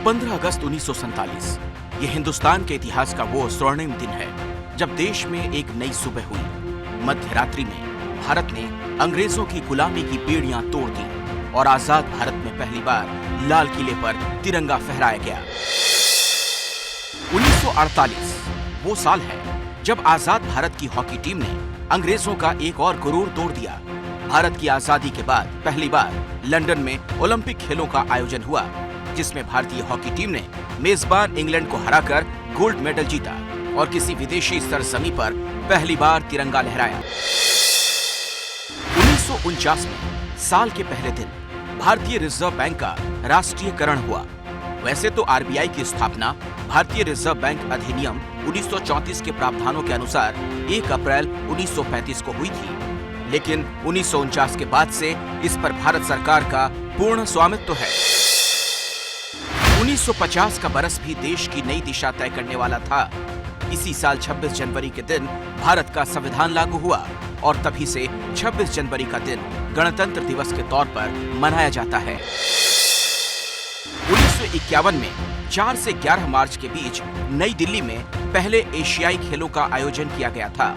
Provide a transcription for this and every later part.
15 अगस्त 1947 ये हिंदुस्तान के इतिहास का वो स्वर्णिम दिन है जब देश में एक नई सुबह हुई। मध्य रात्रि में भारत ने अंग्रेजों की गुलामी की बेड़ियां तोड़ दी और आजाद भारत में पहली बार लाल किले पर तिरंगा फहराया गया। 1948 वो साल है जब आजाद भारत की हॉकी टीम ने अंग्रेजों का एक और गुरूर तोड़ दिया। भारत की आजादी के बाद पहली बार लंदन में ओलंपिक खेलों का आयोजन हुआ, जिसमें भारतीय हॉकी टीम ने मेजबान इंग्लैंड को हराकर गोल्ड मेडल जीता और किसी विदेशी सरजमी पर पहली बार तिरंगा लहराया। 1949 में साल के पहले दिन भारतीय रिजर्व बैंक का राष्ट्रीयकरण हुआ। वैसे तो आरबीआई की स्थापना भारतीय रिजर्व बैंक अधिनियम 1934 के प्रावधानों के अनुसार 1 अप्रैल 1935 को हुई थी, लेकिन 1949 के बाद से इस पर भारत सरकार का पूर्ण स्वामित्व है। 1950 का बरस भी देश की नई दिशा तय करने वाला था। इसी साल 26 जनवरी के दिन भारत का संविधान लागू हुआ और तभी से 26 जनवरी का दिन गणतंत्र दिवस के तौर पर मनाया जाता है। 1951 में 4 से 11 मार्च के बीच नई दिल्ली में पहले एशियाई खेलों का आयोजन किया गया था।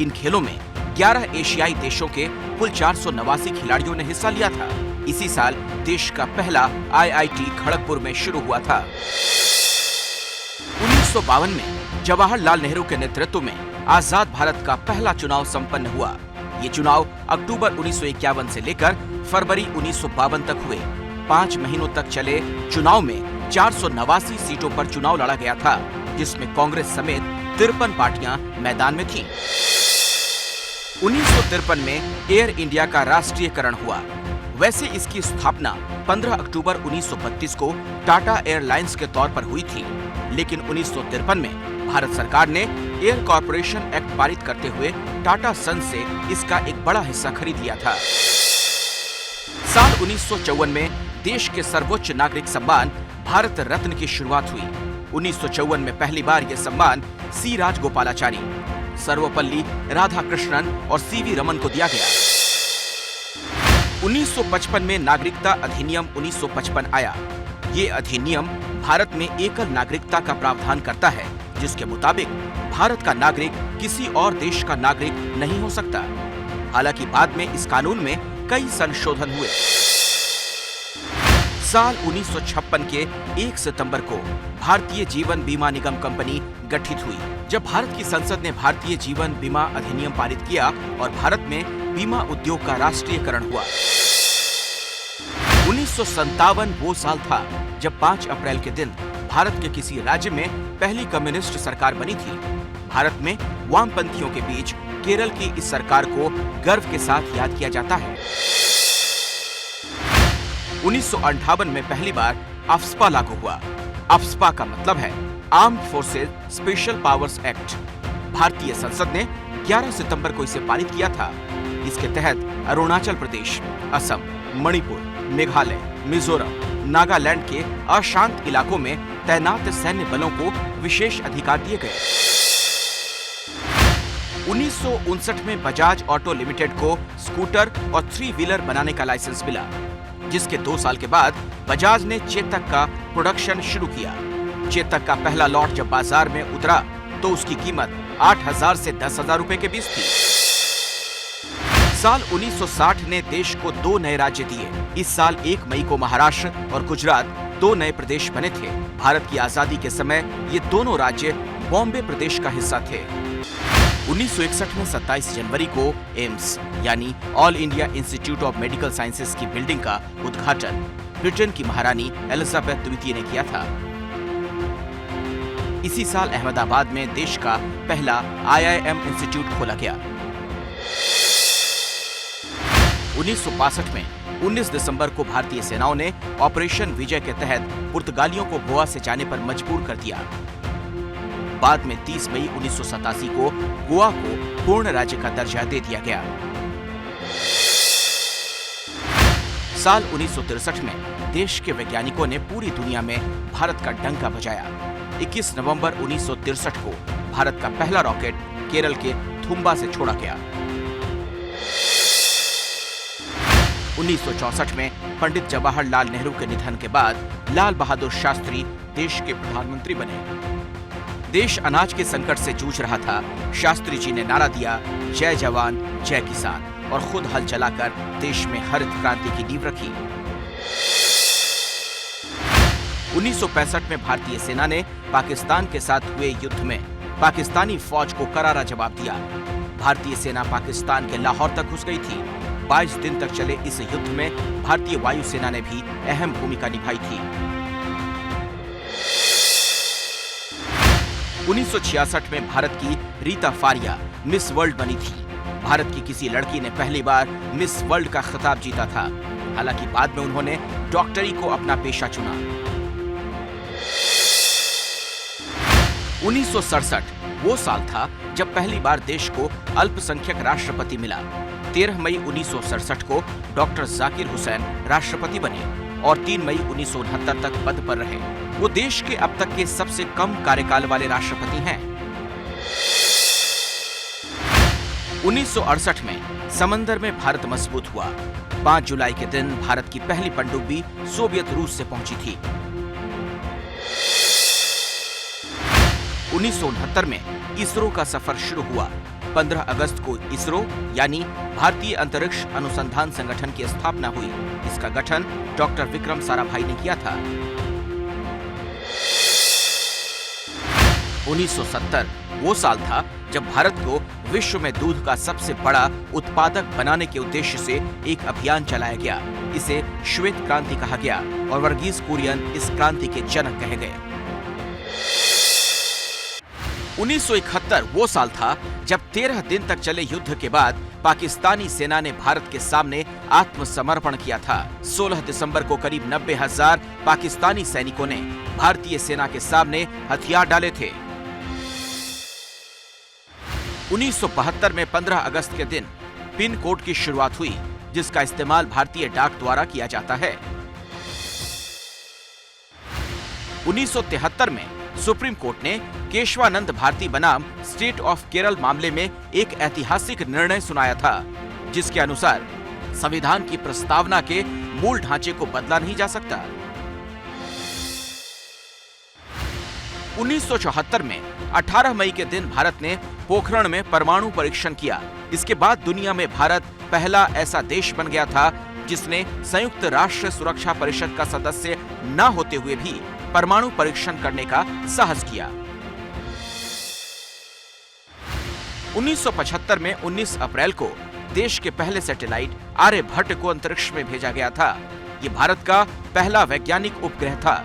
इन खेलों में 11 एशियाई देशों के कुल 489 खिलाड़ियों ने हिस्सा लिया था। इसी साल देश का पहला आईआईटी खड़गपुर में शुरू हुआ था। 1952 में जवाहरलाल नेहरू के नेतृत्व में आजाद भारत का पहला चुनाव संपन्न हुआ। ये चुनाव अक्टूबर 1951 से लेकर फरवरी 1952 तक हुए। 5 महीनों तक चले चुनाव में 489 सीटों पर चुनाव लड़ा गया था, जिसमें कांग्रेस समेत 53 पार्टियां मैदान में थीं। 1953 में एयर इंडिया का राष्ट्रीयकरण हुआ। वैसे इसकी स्थापना 15 अक्टूबर 1932 को टाटा एयरलाइंस के तौर पर हुई थी, लेकिन 1953 में भारत सरकार ने एयर कॉर्पोरेशन एक्ट पारित करते हुए टाटा सन्स से इसका एक बड़ा हिस्सा खरीद लिया था। साल 1954 में देश के सर्वोच्च नागरिक सम्मान भारत रत्न की शुरुआत हुई। 1954 में पहली बार यह सम्मान सी राजगोपालाचारी, सर्वपल्ली राधाकृष्णन और सीवी रमन को दिया गया। 1955 में नागरिकता अधिनियम 1955 आया। ये अधिनियम भारत में एकल नागरिकता का प्रावधान करता है, जिसके मुताबिक भारत का नागरिक किसी और देश का नागरिक नहीं हो सकता। हालांकि बाद में इस कानून में कई संशोधन हुए। साल 1956 के 1 सितंबर को भारतीय जीवन बीमा निगम कंपनी गठित हुई, जब भारत की संसद ने भारतीय जीवन बीमा अधिनियम पारित किया और भारत में बीमा उद्योग का राष्ट्रीयकरण हुआ। 1957 वो साल था जब 5 अप्रैल के दिन भारत के किसी राज्य में पहली कम्युनिस्ट सरकार बनी थी। भारत में वामपंथियों के बीच केरल की इस सरकार को गर्व के साथ याद किया जाता है। 1958 में पहली बार अफ्स्पा लागू हुआ। अफ्स्पा का मतलब है armed forces special powers act. भारतीय संसद ने 11 सितंबर को इसे पारित किया था। इसके तहत अरुणाचल प्रदेश, असम, मणिपुर, मेघालय, मिजोरम, नागालैंड के अशांत इलाकों में तैनात सैन्य बलों को विशेष अधिकार दिए गए। 1959 में बजाज ऑटो लिमिटेड को स्कूटर और 3 व्हीलर बनाने का लाइसेंस मिला, जिसके 2 साल के बाद बजाज ने चेतक का प्रोडक्शन शुरू किया। चेतक का पहला लॉट जब बाजार में उतरा तो उसकी कीमत 8,000 से 10,000 रुपए के बीच थी। साल 1960 ने देश को 2 नए राज्य दिए। इस साल 1 मई को महाराष्ट्र और गुजरात 2 नए प्रदेश बने थे। भारत की आजादी के समय ये दोनों राज्य बॉम्बे प्रदेश का हिस्सा थे। 1961 में 27 जनवरी को एम्स यानी all India institute of medical sciences की बिल्डिंग का उद्घाटन ब्रिटेन की महारानी एलिजाबेथ द्वितीय ने किया था। इसी साल अहमदाबाद में देश का पहला IIM इंस्टीट्यूट खोला गया। 1962 में 19 दिसंबर को भारतीय सेनाओं ने ऑपरेशन विजय के तहत पुर्तगालियों को गोवा से जाने पर मजबूर कर दिया। बाद में 30 मई 1987 को गोवा को पूर्ण राज्य का दर्जा दे दिया गया। साल 1963 में देश के वैज्ञानिकों ने पूरी दुनिया में भारत का डंका बजाया। 21 नवंबर 1963 को भारत का पहला रॉकेट केरल के थुम्बा से छोड़ा गया। 1964 में पंडित जवाहरलाल नेहरू के निधन के बाद लाल बहादुर शास्त्री देश के प्रधानमंत्री बने। देश अनाज के संकट से जूझ रहा था। शास्त्री जी ने नारा दिया, जय जवान जय किसान, और खुद हल चलाकर देश में हरित क्रांति की नींव रखी। 1965 में भारतीय सेना ने पाकिस्तान के साथ हुए युद्ध में पाकिस्तानी फौज को करारा जवाब दिया। भारतीय सेना पाकिस्तान के लाहौर तक घुस गई थी। 22 दिन तक चले इस युद्ध में भारतीय वायुसेना ने भी अहम भूमिका निभाई थी। 1966 में भारत की रीता फारिया मिस वर्ल्ड बनी थी। भारत की किसी लड़की ने पहली बार मिस वर्ल्ड का खिताब जीता था। हालांकि बाद में उन्होंने डॉक्टरी को अपना पेशा चुना। 1967 वो साल था जब पहली बार देश को अल्पसंख्यक राष्ट्रपति मिला। 13 मई 1967 को डॉक्टर जाकिर हुसैन राष्ट्रपति बने और 3 मई 1969 तक पद पर रहे। वो देश के अब तक के सबसे कम कार्यकाल वाले राष्ट्रपति हैं। 1968 में समंदर में भारत मजबूत हुआ। 5 जुलाई के दिन भारत की पहली पनडुब्बी सोवियत रूस से पहुंची थी। 1969 में इसरो का सफर शुरू हुआ। 15 अगस्त को इसरो यानी भारतीय अंतरिक्ष अनुसंधान संगठन की स्थापना हुई। इसका गठन डॉक्टर विक्रम साराभाई ने किया था। 1970 वो साल था जब भारत को विश्व में दूध का सबसे बड़ा उत्पादक बनाने के उद्देश्य से एक अभियान चलाया गया। इसे श्वेत क्रांति कहा गया और वर्गीज कुरियन इस क्रांति के जनक कहे गए। 1971 वो साल था जब 13 दिन तक चले युद्ध के बाद पाकिस्तानी सेना ने भारत के सामने आत्मसमर्पण किया था। 16 दिसंबर को करीब 90,000 पाकिस्तानी सैनिकों ने भारतीय सेना के सामने हथियार डाले थे। 1972 में 15 अगस्त के दिन पिन कोड की शुरुआत हुई, जिसका इस्तेमाल भारतीय डाक द्वारा किया जाता है। 1973 में सुप्रीम कोर्ट ने केशवानंद भारती बनाम स्टेट ऑफ केरल मामले में एक ऐतिहासिक निर्णय सुनाया था, जिसके अनुसार संविधान की प्रस्तावना के मूल ढांचे को बदला नहीं जा सकता। 1974 में 18 मई के दिन भारत ने पोखरण में परमाणु परीक्षण किया। इसके बाद दुनिया में भारत पहला ऐसा देश बन गया था जिसने संयुक्त राष्ट्र सुरक्षा परिषद का सदस्य न होते हुए भी परमाणु परीक्षण करने का साहस किया। 1975 में 19 अप्रैल को देश के पहले सैटेलाइट आर्यभट्ट को अंतरिक्ष में भेजा गया था। ये भारत का पहला वैज्ञानिक उपग्रह था।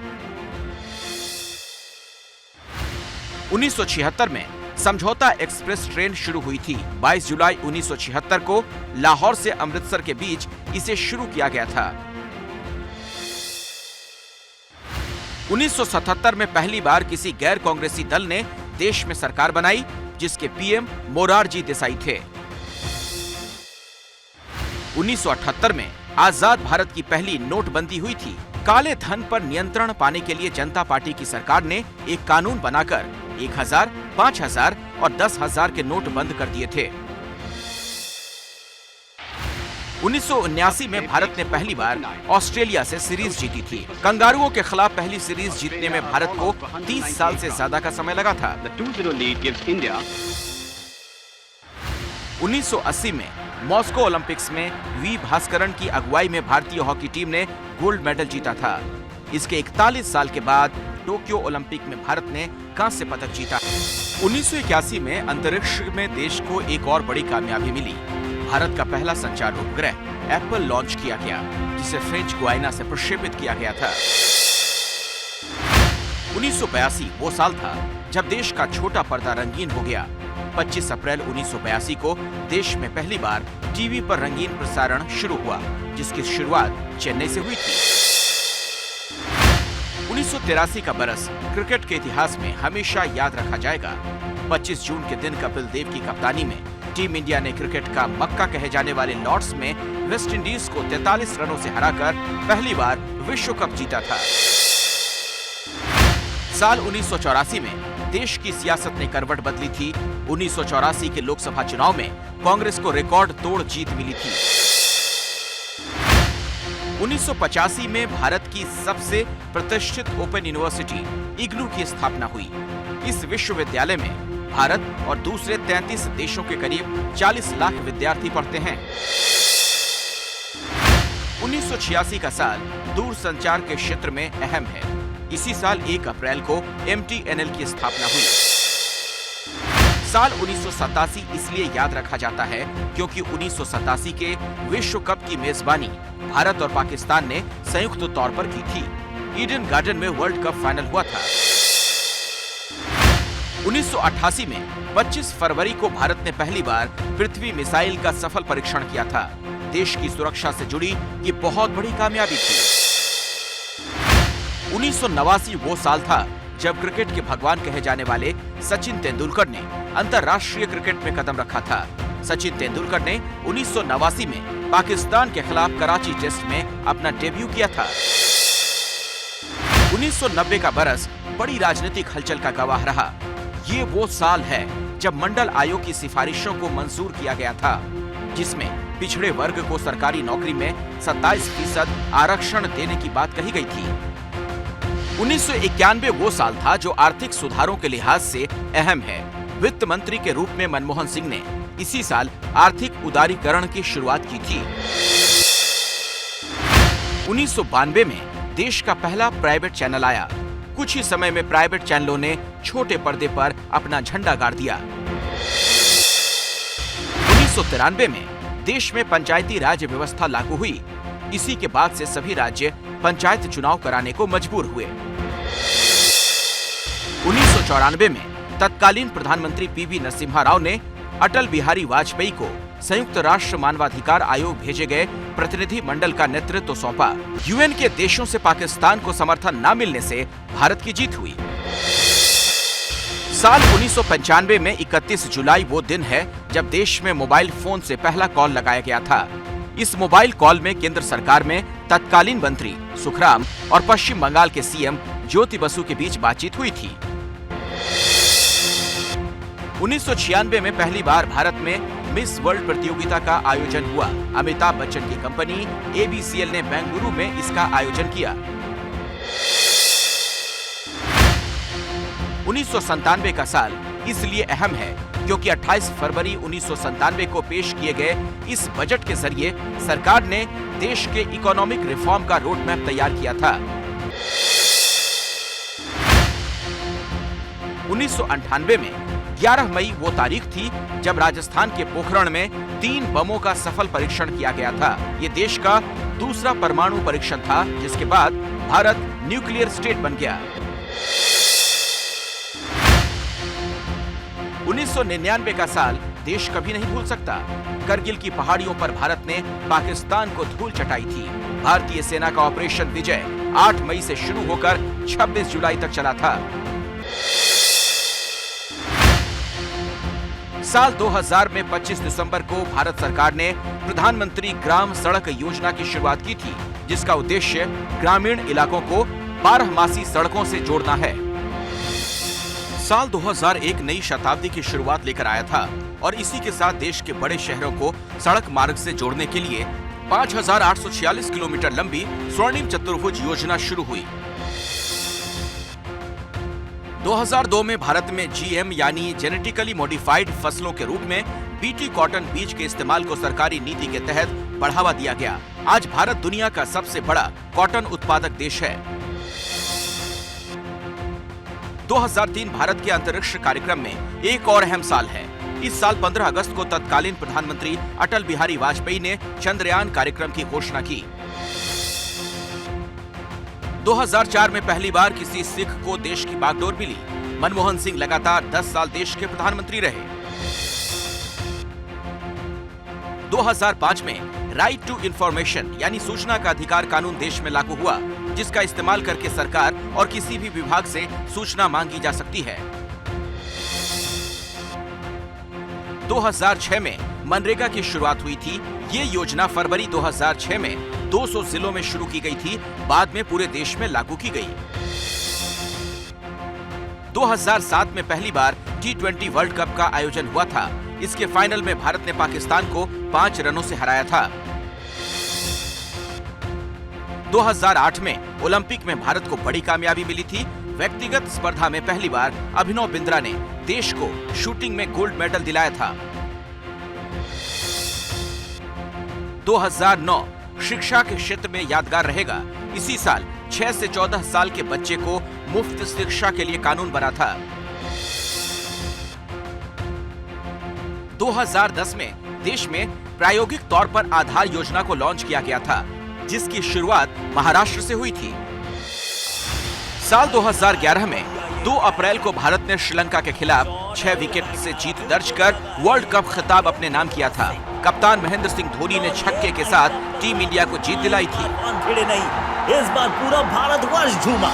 1976 में समझौता एक्सप्रेस ट्रेन शुरू हुई थी। 22 जुलाई 1976 को लाहौर से अमृतसर के बीच इसे शुरू किया गया था। 1977 में पहली बार किसी गैर कांग्रेसी दल ने देश में सरकार बनाई, जिसके पीएम मोरारजी देसाई थे। 1978 में आजाद भारत की पहली नोटबंदी हुई थी। काले धन पर नियंत्रण पाने के लिए जनता पार्टी की सरकार ने एक कानून बनाकर 1000, 5000 और 10,000 के नोट बंद कर दिए थे। 1979 में भारत ने पहली बार ऑस्ट्रेलिया से सीरीज जीती थी। कंगारुओं के खिलाफ पहली सीरीज जीतने में भारत को 30 साल से ज्यादा का समय लगा था। 1980 में मॉस्को ओलंपिक्स में वी भास्करन की अगुवाई में भारतीय हॉकी टीम ने गोल्ड मेडल जीता था। इसके 41 साल के बाद टोक्यो ओलंपिक में भारत ने कांस्य पदक जीता। 1981 में अंतरिक्ष में देश को एक और बड़ी कामयाबी मिली। भारत का पहला संचार उपग्रह एप्पल लॉन्च किया गया, जिसे फ्रेंच गुयाना से प्रक्षेपित किया गया था। 1982 वो साल था जब देश का छोटा पर्दा रंगीन हो गया। 25 अप्रैल 1982 को देश में पहली बार टीवी पर रंगीन प्रसारण शुरू हुआ, जिसकी शुरुआत चेन्नई से हुई थी। 1983 का बरस क्रिकेट के इतिहास में हमेशा याद रखा जाएगा। 25 जून के दिन कपिल देव की कप्तानी में टीम इंडिया ने क्रिकेट का मक्का कहे जाने वाले लॉर्ड्स में वेस्ट इंडीज को 43 रनों से हराकर पहली बार विश्व कप जीता था। साल 1984 में देश की सियासत ने करवट बदली थी। 1984 के लोकसभा चुनाव में कांग्रेस को रिकॉर्ड तोड़ जीत मिली थी। 1985 में भारत की सबसे प्रतिष्ठित ओपन यूनिवर्सिटी इग्नू की स्थापना हुई। इस विश्वविद्यालय में भारत और दूसरे 33 देशों के करीब 40 लाख विद्यार्थी पढ़ते हैं। 1986 का साल दूरसंचार के क्षेत्र में अहम है। इसी साल 1 अप्रैल को MTNL की स्थापना हुई। साल 1987 इसलिए याद रखा जाता है क्योंकि 1987 के विश्व कप की मेजबानी भारत और पाकिस्तान ने संयुक्त तौर पर की थी। ईडन गार्डन में वर्ल्ड कप फाइनल हुआ था। 1988 में 25 फरवरी को भारत ने पहली बार पृथ्वी मिसाइल का सफल परीक्षण किया था। देश की सुरक्षा से जुड़ी ये बहुत बड़ी कामयाबी थी। 1989 वो साल था जब क्रिकेट के भगवान कहे जाने वाले सचिन तेंदुलकर ने अंतर्राष्ट्रीय क्रिकेट में कदम रखा था। सचिन तेंदुलकर ने 1989 में पाकिस्तान के खिलाफ कराची टेस्ट में अपना डेब्यू किया था। 1990 का बरस बड़ी राजनीतिक हलचल का गवाह रहा। ये वो साल है जब मंडल आयोग की सिफारिशों को मंजूर किया गया था, जिसमें पिछड़े वर्ग को सरकारी नौकरी में 27% आरक्षण देने की बात कही गई थी। 1991 वो साल था जो आर्थिक सुधारों के लिहाज से अहम है। वित्त मंत्री के रूप में मनमोहन सिंह ने इसी साल आर्थिक उदारीकरण की शुरुआत की थी। 1992 में देश का पहला प्राइवेट चैनल आया। कुछ ही समय में प्राइवेट चैनलों ने छोटे पर्दे पर अपना झंडा गाड़ दिया। 1993 में देश में पंचायती राज व्यवस्था लागू हुई। इसी के बाद से सभी राज्य पंचायत चुनाव कराने को मजबूर हुए। 1994 में तत्कालीन प्रधानमंत्री पीवी नरसिम्हा राव ने अटल बिहारी वाजपेयी को संयुक्त राष्ट्र मानवाधिकार आयोग भेजे गए प्रतिनिधि मंडल का नेतृत्व सौंपा। यूएन के देशों से पाकिस्तान को समर्थन न मिलने से भारत की जीत हुई। साल 1995 में 31 जुलाई वो दिन है जब देश में मोबाइल फोन से पहला कॉल लगाया गया था। इस मोबाइल कॉल में केंद्र सरकार में तत्कालीन मंत्री सुखराम और पश्चिम बंगाल के सीएम ज्योति बसु के बीच बातचीत हुई थी। 1996 में पहली बार भारत में मिस वर्ल्ड प्रतियोगिता का आयोजन हुआ। अमिताभ बच्चन की कंपनी ABCL ने बेंगलुरु में इसका आयोजन किया। 1997 का साल इसलिए अहम है क्योंकि 28 फरवरी 1997 को पेश किए गए इस बजट के जरिए सरकार ने देश के इकोनॉमिक रिफॉर्म का रोड मैप तैयार किया था। 1998 में 11 मई वो तारीख थी जब राजस्थान के पोखरण में 3 बमों का सफल परीक्षण किया गया था। ये देश का दूसरा परमाणु परीक्षण था, जिसके बाद भारत न्यूक्लियर स्टेट बन गया। 1999 का साल देश कभी नहीं भूल सकता। करगिल की पहाड़ियों पर भारत ने पाकिस्तान को धूल चटाई थी। भारतीय सेना का ऑपरेशन विजय 8 मई से शुरू होकर 26 जुलाई तक चला था। साल 2000 में 25 दिसंबर को भारत सरकार ने प्रधानमंत्री ग्राम सड़क योजना की शुरुआत की थी, जिसका उद्देश्य ग्रामीण इलाकों को 12मासी सड़कों से जोड़ना है। साल 2001 नई शताब्दी की शुरुआत लेकर आया था और इसी के साथ देश के बड़े शहरों को सड़क मार्ग से जोड़ने के लिए 5846 किलोमीटर लंबी स्वर्णिम चतुर्भुज योजना शुरू हुई। 2002 में भारत में GM यानी जेनेटिकली मॉडिफाइड फसलों के रूप में BT कॉटन बीज के इस्तेमाल को सरकारी नीति के तहत बढ़ावा दिया गया। आज भारत दुनिया का सबसे बड़ा कॉटन उत्पादक देश है। 2003 भारत के अंतरिक्ष कार्यक्रम में एक और अहम साल है। इस साल 15 अगस्त को तत्कालीन प्रधानमंत्री अटल बिहारी वाजपेयी ने चंद्रयान कार्यक्रम की घोषणा की। 2004 में पहली बार किसी सिख को देश की बागडोर मिली। मनमोहन सिंह लगातार 10 साल देश के प्रधानमंत्री रहे। 2005 में राइट टू इंफॉर्मेशन यानी सूचना का अधिकार कानून देश में लागू हुआ, जिसका इस्तेमाल करके सरकार और किसी भी विभाग से सूचना मांगी जा सकती है। 2006 में मनरेगा की शुरुआत हुई थी। ये योजना फरवरी 2006 में 200 जिलों में शुरू की गई थी, बाद में पूरे देश में लागू की गई। 2007 में पहली बार T20 वर्ल्ड कप का आयोजन हुआ था। इसके फाइनल में भारत ने पाकिस्तान को 5 रनों से हराया था। 2008 में ओलंपिक में भारत को बड़ी कामयाबी मिली थी। व्यक्तिगत स्पर्धा में पहली बार अभिनव बिंद्रा ने देश को शूटिंग में गोल्ड मेडल दिलाया था। 2009 शिक्षा के क्षेत्र में यादगार रहेगा। इसी साल 6 से 14 साल के बच्चे को मुफ्त शिक्षा के लिए कानून बना था। 2010 में देश में प्रायोगिक तौर पर आधार योजना को लॉन्च किया गया था, जिसकी शुरुआत महाराष्ट्र से हुई थी। साल 2011 में 2 अप्रैल को भारत ने श्रीलंका के खिलाफ 6 विकेट से जीत दर्ज कर वर्ल्ड कप खिताब अपने नाम किया था। कप्तान महेंद्र सिंह धोनी ने छक्के के साथ टीम इंडिया को जीत दिलाई थी। इस बार पूरा भारतवर्ष झूमा।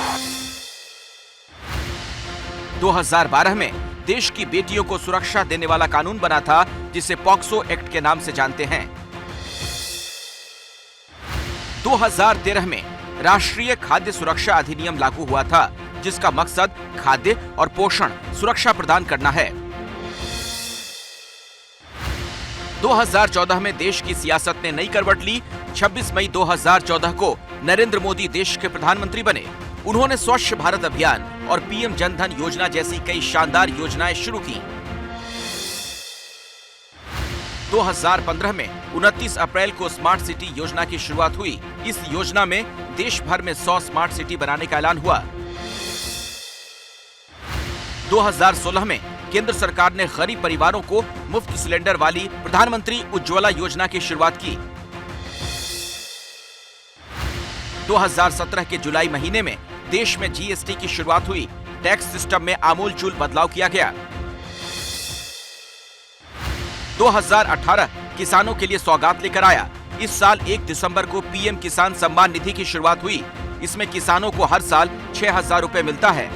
2012 में देश की बेटियों को सुरक्षा देने वाला कानून बना था, जिसे पॉक्सो एक्ट के नाम से जानते हैं। 2013 में राष्ट्रीय खाद्य सुरक्षा अधिनियम लागू हुआ था, जिसका मकसद खाद्य और पोषण सुरक्षा प्रदान करना है। 2014 में देश की सियासत ने नई करवट ली। 26 मई 2014 को नरेंद्र मोदी देश के प्रधानमंत्री बने। उन्होंने स्वच्छ भारत अभियान और पीएम जनधन योजना जैसी कई शानदार योजनाएं शुरू की। 2015 में 29 अप्रैल को स्मार्ट सिटी योजना की शुरुआत हुई। इस योजना में देश भर में 100 स्मार्ट सिटी बनाने का ऐलान हुआ। 2016 में केंद्र सरकार ने गरीब परिवारों को मुफ्त सिलेंडर वाली प्रधानमंत्री उज्ज्वला योजना की शुरुआत की। 2017 के जुलाई महीने में देश में जीएसटी की शुरुआत हुई। टैक्स सिस्टम में आमूलचूल बदलाव किया गया। 2018 किसानों के लिए सौगात लेकर आया। इस साल 1 दिसंबर को पीएम किसान सम्मान निधि की शुरुआत हुई। इसमें किसानों को हर साल 6,000 रुपए मिलता है।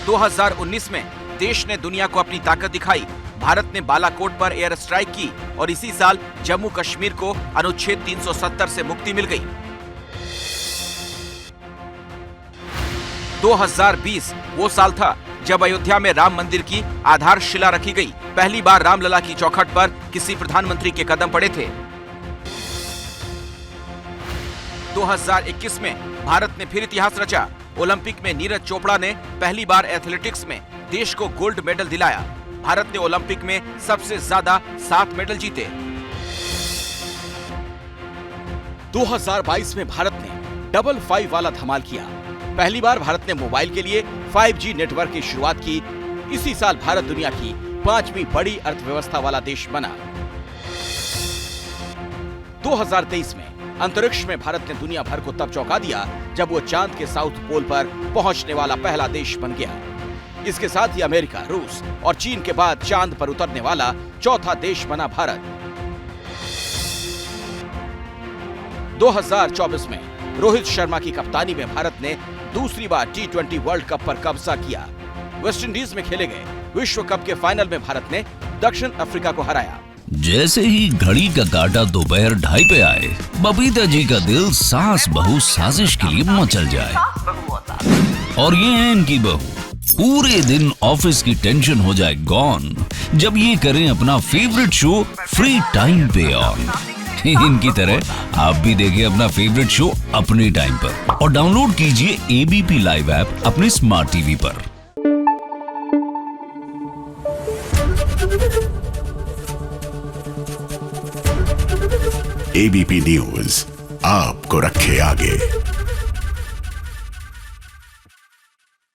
2019 में देश ने दुनिया को अपनी ताकत दिखाई। भारत ने बालाकोट पर एयर स्ट्राइक की और इसी साल जम्मू कश्मीर को अनुच्छेद 370 से मुक्ति मिल गई। 2020 वो साल था जब अयोध्या में राम मंदिर की आधारशिला रखी गई। पहली बार रामलला की चौखट पर किसी प्रधानमंत्री के कदम पड़े थे। 2021 में भारत ने फिर इतिहास रचा। ओलंपिक में नीरज चोपड़ा ने पहली बार एथलेटिक्स में देश को गोल्ड मेडल दिलाया। भारत ने ओलंपिक में सबसे ज्यादा 7 मेडल जीते। 2022 में भारत ने 555 वाला धमाल किया। पहली बार भारत ने मोबाइल के लिए 5G नेटवर्क की शुरुआत की। इसी साल भारत दुनिया की 5वीं बड़ी अर्थव्यवस्था वाला देश बना। 2023 में अंतरिक्ष में भारत ने दुनिया भर को तब चौंका दिया जब वो चांद के साउथ पोल पर पहुंचने वाला पहला देश बन गया। इसके साथ ही अमेरिका, रूस और चीन के बाद चांद पर उतरने वाला चौथा देश बना भारत। 2024 में रोहित शर्मा की कप्तानी में भारत ने दूसरी बार T20 वर्ल्ड कप पर कब्जा किया। वेस्टइंडीज में खेले गए विश्व कप के फाइनल में भारत ने दक्षिण अफ्रीका को हराया। जैसे ही घड़ी का काटा दोपहर 2:30 पे आए, बबीता जी का दिल सास बहू साजिश के लिए मचल जाए। और ये है इनकी बहू, पूरे दिन ऑफिस की टेंशन हो जाए गॉन जब ये करें अपना फेवरेट शो फ्री टाइम पे ऑन। इनकी तरह आप भी देखिए अपना फेवरेट शो अपने टाइम पर और डाउनलोड कीजिए एबीपी लाइव ऐप अपने स्मार्ट टीवी पर। एबीपी न्यूज आपको रखे आगे।